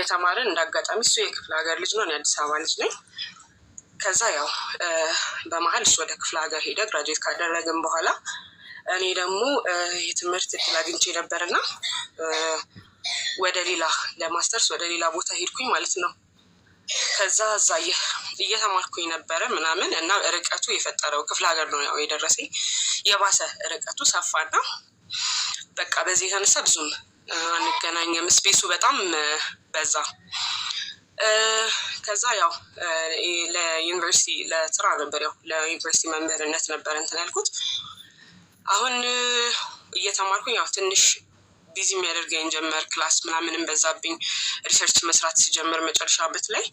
እየተማርን እንዳጋጣሚ እሱ የክፍለ ሀገር ልጅ ነው፣ እኔ አዲስ አበባ ልጅ ነኝ። ከዛ ያው በመሀል እሱ ወደ ክፍለ ሀገር ሄደ ግራጁዌት ካደረግን በኋላ እኔ ደግሞ የትምህርት እድል አግኝቼ ነበርና ወደ ሌላ ለማስተርስ ወደ ሌላ ቦታ ሄድኩኝ ማለት ነው። ከዛ እዛ እየተማርኩኝ ነበረ ምናምን እና ርቀቱ የፈጠረው ክፍለ ሀገር ነው ያው የደረሰኝ የባሰ ርቀቱ ሰፋና በቃ በዚህ የተነሳ ብዙም አንገናኝም። ስፔሱ በጣም በዛ። ከዛ ያው ለዩኒቨርሲቲ ለስራ ነበር ያው ለዩኒቨርሲቲ መምህርነት ነበር እንትን ያልኩት። አሁን እየተማርኩኝ ያው ትንሽ ቢዚ የሚያደርገኝ ጀመር። ክላስ ምናምንም በዛብኝ። ሪሰርች መስራት ሲጀምር መጨረሻ ዓመት ላይ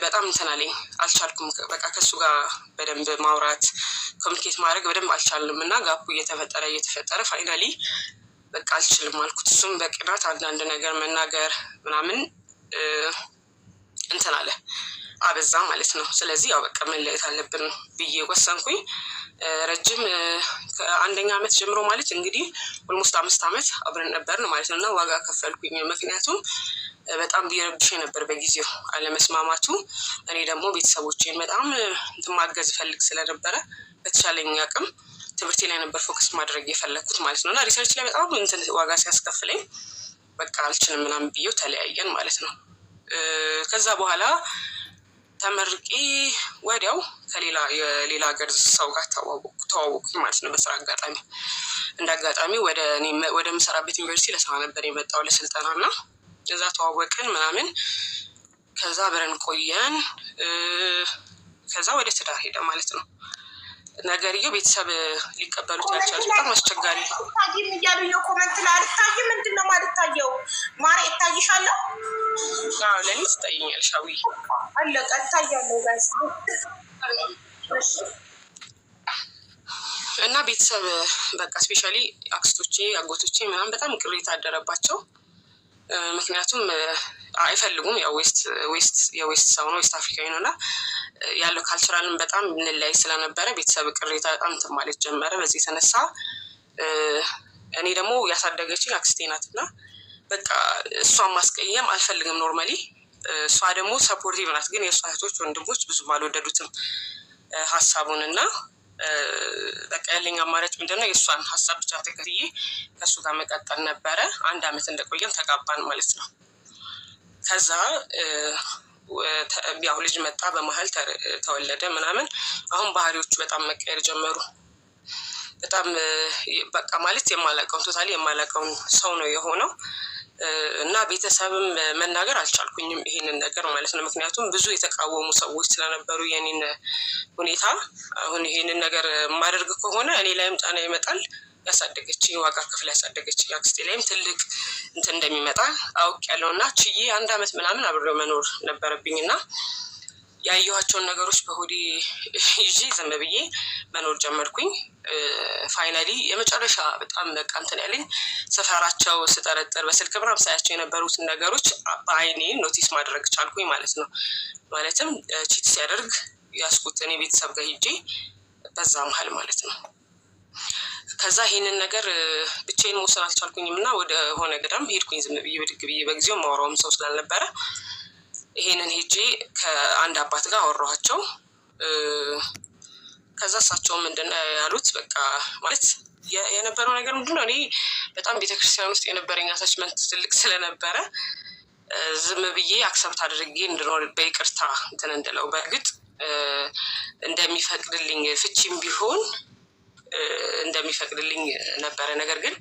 በጣም እንትን አለኝ፣ አልቻልኩም። በቃ ከሱ ጋር በደንብ ማውራት ኮሚኒኬት ማድረግ በደንብ አልቻልንም እና ጋፑ እየተፈጠረ ፋይናሊ በቃ አልችልም አልኩት። እሱም በቅናት አንዳንድ ነገር መናገር ምናምን እንትን አለ አበዛ ማለት ነው። ስለዚህ ያው በቃ መለየት አለብን ብዬ ወሰንኩኝ። ረጅም ከአንደኛ ዓመት ጀምሮ ማለት እንግዲህ ኦልሞስት 5 ዓመት አብረን ነበርን ማለት ነው እና ዋጋ ከፈልኩኝ። ምክንያቱም በጣም ቢረብሽ ነበር በጊዜው አለመስማማቱ። እኔ ደግሞ ቤተሰቦቼን በጣም ማገዝ ፈልግ ስለነበረ በተቻለኝ አቅም ትምህርቴ ላይ ነበር ፎከስ ማድረግ የፈለግኩት ማለት ነው እና ሪሰርች ላይ በጣም እንትን ዋጋ ሲያስከፍለኝ በቃ አልችልም ምናምን ብዬው ተለያየን ማለት ነው። ከዛ በኋላ ተመርቄ ወዲያው የሌላ ሀገር ሰው ጋር ተዋወቅኩኝ ማለት ነው በስራ አጋጣሚ። እንደ አጋጣሚ ወደ ምሰራበት ዩኒቨርሲቲ ለስራ ነበር የመጣው ለስልጠና እና እዛ ተዋወቅን ምናምን። ከዛ አብረን ቆየን። ከዛ ወደ ትዳር ሄደ ማለት ነው ነገርየው። ቤተሰብ ሊቀበሉት ያልቻሉት በጣም አስቸጋሪ ታጊም እያሉ ነው ኮመንት ላይ አልታይም። ምንድን ነው ማልታየው? ማሬ እታይሻለሁ? አዎ ለኔ ትታየኛለሽ። አዊ አለቀ እታያለሁ ጋይስ። እና ቤተሰብ በቃ ስፔሻሊ አክስቶቼ አጎቶቼ ምናምን በጣም ቅሬታ አደረባቸው። ምክንያቱም አይፈልጉም ያው የዌስት ሰው ነው ዌስት አፍሪካዊ ነው እና ያለው ካልቸራልን በጣም እንለያይ ስለነበረ ቤተሰብ ቅሬታ በጣም እንትን ማለት ጀመረ። በዚህ የተነሳ እኔ ደግሞ ያሳደገችኝ አክስቴ ናት እና በቃ እሷን ማስቀየም አልፈልግም ኖርማሊ። እሷ ደግሞ ሰፖርቲቭ ናት፣ ግን የእሷ እህቶች ወንድሞች ብዙም አልወደዱትም ሀሳቡን እና በቃ ያለኝ አማራጭ ምንድነው የእሷን ሀሳብ ብቻ ተከትዬ ከእሱ ጋር መቀጠል ነበረ። 1 ዓመት እንደቆየን ተጋባን ማለት ነው። ከዛ ያው ልጅ መጣ በመሀል ተወለደ ምናምን። አሁን ባህሪዎቹ በጣም መቀየር ጀመሩ። በጣም በቃ ማለት ቶታሊ የማላውቀውን ሰው ነው የሆነው እና ቤተሰብም መናገር አልቻልኩኝም ይሄንን ነገር ማለት ነው። ምክንያቱም ብዙ የተቃወሙ ሰዎች ስለነበሩ የኔን ሁኔታ። አሁን ይሄንን ነገር ማደርግ ከሆነ እኔ ላይም ጫና ይመጣል። ያሳደገችኝ ዋጋ ክፍል ያሳደገችኝ አክስቴ ላይም ትልቅ እንትን እንደሚመጣ አውቄያለሁ እና ችዬ 1 ዓመት ምናምን አብሬው መኖር ነበረብኝ እና ያየኋቸውን ነገሮች በሆዴ ይዤ ዝም ብዬ መኖር ጀመርኩኝ። ፋይናሊ የመጨረሻ በጣም በቃ እንትን ያለኝ ሰፈራቸው ስጠረጥር በስልክ ምናምን ሳያቸው የነበሩትን ነገሮች በአይኔ ኖቲስ ማድረግ ቻልኩኝ ማለት ነው። ማለትም ቺት ሲያደርግ ያስኩት እኔ ቤተሰብ ጋር ሄጄ በዛ መሀል ማለት ነው። ከዛ ይሄንን ነገር ብቻዬን መውሰን አልቻልኩኝም እና ወደ ሆነ ገዳም ሄድኩኝ ዝም ብዬ ብድግ ብዬ። በጊዜው ማውራውም ሰው ስላልነበረ ይሄንን ሄጄ ከአንድ አባት ጋር አወራኋቸው። ከዛ እሳቸው ምንድን ያሉት በቃ ማለት የነበረው ነገር ምንድነው እኔ በጣም ቤተክርስቲያን ውስጥ የነበረኝ አታችመንት ትልቅ ስለነበረ ዝም ብዬ አክሰብት አድርጌ እንድኖር በይቅርታ እንትን እንድለው በእርግጥ እንደሚፈቅድልኝ ፍቺም ቢሆን እንደሚፈቅድልኝ ነበረ። ነገር ግን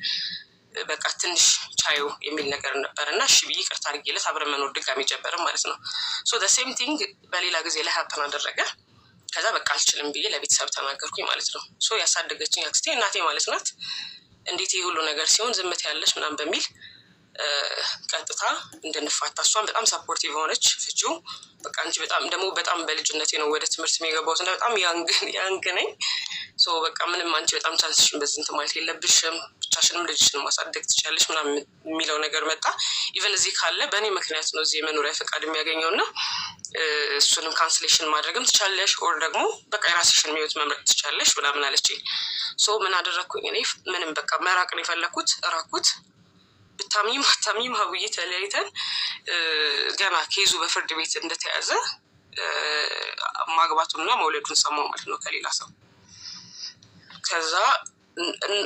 በቃ ትንሽ ቻዩ የሚል ነገር ነበር እና እሺ ብዬ ይቅርታ አድርጌለት አብረን መኖር ድጋሚ ጀመርን ማለት ነው። ሶ ዘ ሴም ቲንግ በሌላ ጊዜ ላይ ሀፕን አደረገ። ከዛ በቃ አልችልም ብዬ ለቤተሰብ ተናገርኩኝ ማለት ነው። ሶ ያሳደገችኝ አክስቴ እናቴ ማለት ናት። እንዴት ይህ ሁሉ ነገር ሲሆን ዝምት ያለች ምናምን በሚል ቀጥታ እንድንፋታ እሷን በጣም ሰፖርቲቭ ሆነች። ፍቺው በቃ አንቺ በጣም በልጅነቴ ነው ወደ ትምህርት የገባሁት እና በጣም ያንግ ነኝ። ሶ በቃ ምንም አንቺ በጣም ቻንስሽን በዚህ እንትን ማለት የለብሽም፣ ብቻሽንም ልጅሽን ማሳደግ ትችላለሽ ምናምን የሚለው ነገር መጣ። ኢቨን እዚህ ካለ በእኔ ምክንያት ነው እዚህ የመኖሪያ ፈቃድ የሚያገኘው እና እሱንም ካንስሌሽን ማድረግም ትቻለሽ፣ ኦር ደግሞ በቃ የራስሽን ህይወት መምረጥ ትቻለሽ ምናምን አለችኝ። ሶ ምን አደረግኩኝ እኔ ምንም በቃ መራቅ ነው የፈለኩት። ራኩት ብታምኝም አታምኝም ሀብዬ ተለያይተን ገና ኬዙ በፍርድ ቤት እንደተያዘ ማግባቱንና መውለዱን ሰማሁ ማለት ነው ከሌላ ሰው። ከዛ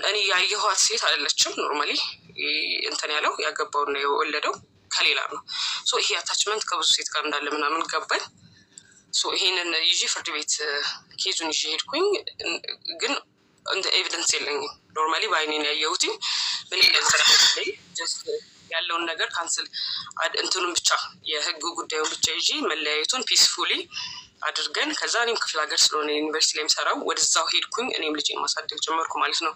እኔ ያየኋት ሴት አይደለችም። ኖርማሊ እንትን ያለው ያገባውና የወለደው ከሌላ ነው። ይሄ አታችመንት ከብዙ ሴት ጋር እንዳለ ምናምን ገባኝ። ይሄንን ይዤ ፍርድ ቤት ኬዙን ይዤ ሄድኩኝ። ግን እንደ ኤቪደንስ የለኝም። ኖርማሊ በአይኔን ያየሁት ምን ይለኝ ጀስት ያለውን ነገር ካንስል እንትኑን ብቻ የህግ ጉዳዩን ብቻ ይዤ መለያየቱን ፒስፉሊ አድርገን ከዛ እኔም ክፍለ ሀገር ስለሆነ ዩኒቨርሲቲ ላይ የምሰራው ወደዛው ሄድኩኝ። እኔም ልጄን ማሳደግ ጀመርኩ ማለት ነው።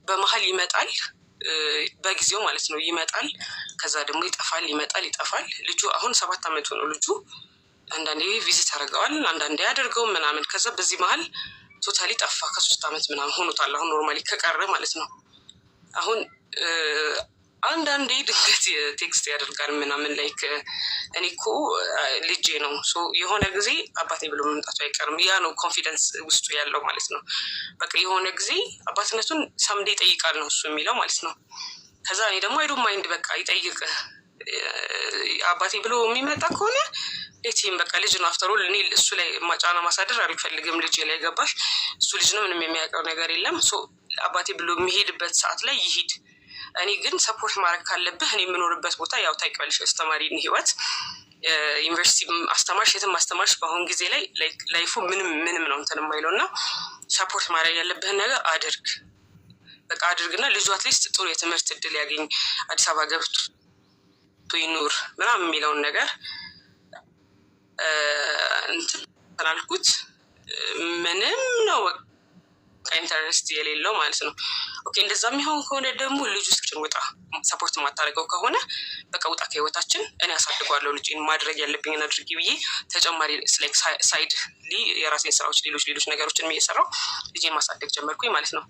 በመሀል ይመጣል በጊዜው ማለት ነው ይመጣል። ከዛ ደግሞ ይጠፋል፣ ይመጣል፣ ይጠፋል። ልጁ አሁን 7 ዓመቱ ነው ልጁ። አንዳንዴ ቪዚት ያደርገዋል፣ አንዳንዴ ያደርገው ምናምን። ከዛ በዚህ መሀል ቶታሊ ጠፋ። ከ3 ዓመት ምናምን ሆኖታል አሁን ኖርማሊ ከቀረ ማለት ነው። አሁን አንዳንዴ ድንገት ቴክስት ያደርጋል ምናምን ላይክ እኔ እኮ ልጄ ነው የሆነ ጊዜ አባቴ ብሎ መምጣቱ አይቀርም። ያ ነው ኮንፊደንስ ውስጡ ያለው ማለት ነው። በቃ የሆነ ጊዜ አባትነቱን ሰምዴ ይጠይቃል ነው እሱ የሚለው ማለት ነው። ከዛ እኔ ደግሞ አይዶ ማይንድ በቃ ይጠይቅ አባቴ ብሎ የሚመጣ ከሆነ ሌቲም በቃ ልጅ ነው። አፍተሮል እኔ እሱ ላይ ጫና ማሳደር አልፈልግም። ልጅ ላይ ገባሽ፣ እሱ ልጅ ነው፣ ምንም የሚያውቀው ነገር የለም። አባቴ ብሎ የሚሄድበት ሰዓት ላይ ይሄድ። እኔ ግን ሰፖርት ማድረግ ካለብህ እኔ የምኖርበት ቦታ ያው ታውቂዋለሽ፣ አስተማሪን ህይወት ዩኒቨርሲቲ አስተማርሽ የትም አስተማርሽ በአሁን ጊዜ ላይ ላይፉ ምንም ነው እንትን የማይለው እና ሰፖርት ማድረግ ያለብህን ነገር አድርግ፣ በቃ አድርግና ልጁ አትሊስት ጥሩ የትምህርት እድል ያገኝ፣ አዲስ አበባ ገብቶ ይኑር ምናምን የሚለውን ነገር እንትን አልኩት። ምንም ነው ኢንተረስት የሌለው ማለት ነው። ኦኬ እንደዛ የሚሆን ከሆነ ደግሞ ልጁ ስችን ውጣ፣ ሰፖርት የማታደርገው ከሆነ በቃ ውጣ ከህይወታችን፣ እኔ አሳድጓለሁ ልጅን፣ ማድረግ ያለብኝን አድርጊ ብዬ ተጨማሪ ሳይድ የራሴን ስራዎች ሌሎች ነገሮችን እየሰራው ልጄን ማሳደግ ጀመርኩኝ ማለት ነው።